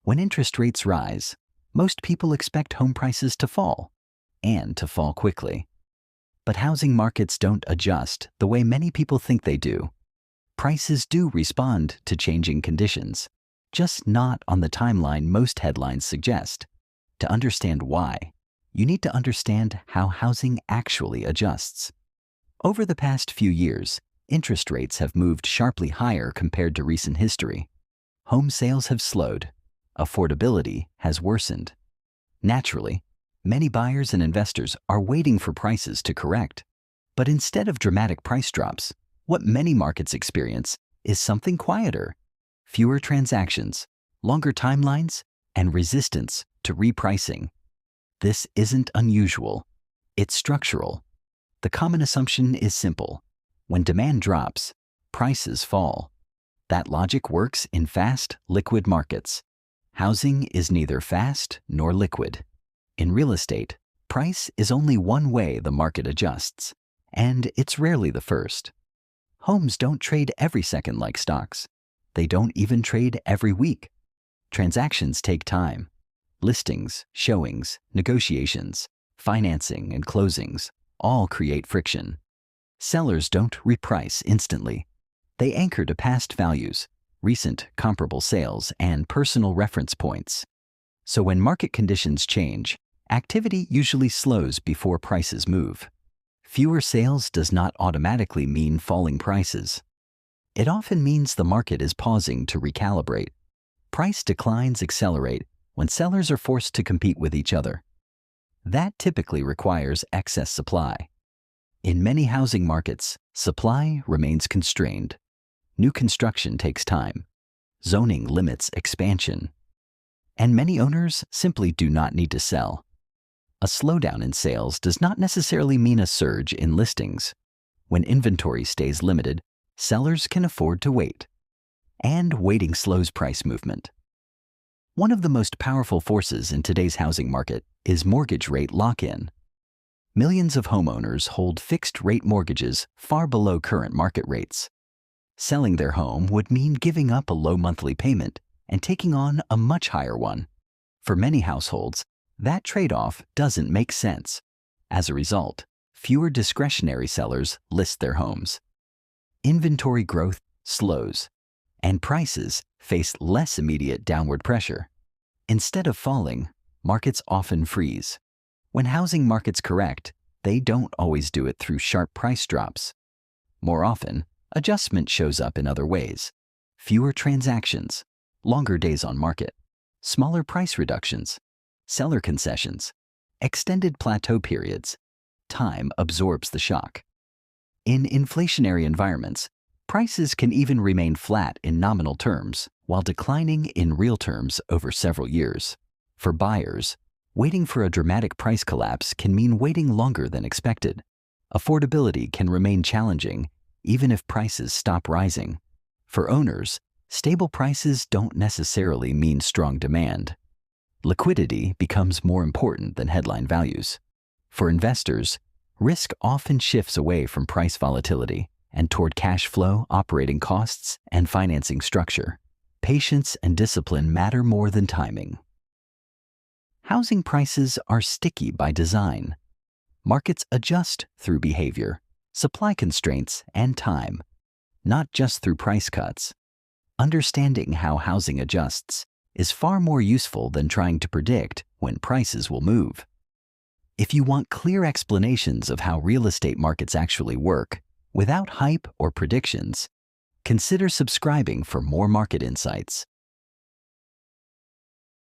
When interest rates rise, most people expect home prices to fall, and to fall quickly. But housing markets don't adjust the way many people think they do. Prices do respond to changing conditions, just not on the timeline most headlines suggest. To understand why, you need to understand how housing actually adjusts. Over the past few years, interest rates have moved sharply higher compared to recent history. Home sales have slowed. Affordability has worsened. Naturally, many buyers and investors are waiting for prices to correct. But instead of dramatic price drops, what many markets experience is something quieter: fewer transactions, longer timelines, and resistance to repricing. This isn't unusual. It's structural. The common assumption is simple. When demand drops, prices fall. That logic works in fast, liquid markets. Housing is neither fast nor liquid. In real estate, price is only one way the market adjusts, and it's rarely the first. Homes don't trade every second like stocks. They don't even trade every week. Transactions take time. Listings, showings, negotiations, financing, and closings all create friction. Sellers don't reprice instantly. They anchor to past values, recent comparable sales, and personal reference points. So when market conditions change, activity usually slows before prices move. Fewer sales does not automatically mean falling prices. It often means the market is pausing to recalibrate. Price declines accelerate when sellers are forced to compete with each other. That typically requires excess supply. In many housing markets, supply remains constrained. New construction takes time. Zoning limits expansion. And many owners simply do not need to sell. A slowdown in sales does not necessarily mean a surge in listings. When inventory stays limited, sellers can afford to wait. And waiting slows price movement. One of the most powerful forces in today's housing market is mortgage rate lock-in. Millions of homeowners hold fixed-rate mortgages far below current market rates. Selling their home would mean giving up a low monthly payment and taking on a much higher one. For many households, that trade-off doesn't make sense. As a result, fewer discretionary sellers list their homes. Inventory growth slows, and prices face less immediate downward pressure. Instead of falling, markets often freeze. When housing markets correct, they don't always do it through sharp price drops. More often, adjustment shows up in other ways: fewer transactions, longer days on market, smaller price reductions, seller concessions, extended plateau periods. Time absorbs the shock. In inflationary environments, prices can even remain flat in nominal terms while declining in real terms over several years. For buyers, waiting for a dramatic price collapse can mean waiting longer than expected. Affordability can remain challenging even if prices stop rising. For owners, stable prices don't necessarily mean strong demand. Liquidity becomes more important than headline values. For investors, risk often shifts away from price volatility and toward cash flow, operating costs, and financing structure. Patience and discipline matter more than timing. Housing prices are sticky by design. Markets adjust through behavior, supply constraints, and time, not just through price cuts. Understanding how housing adjusts is far more useful than trying to predict when prices will move. If you want clear explanations of how real estate markets actually work, without hype or predictions, consider subscribing for more market insights.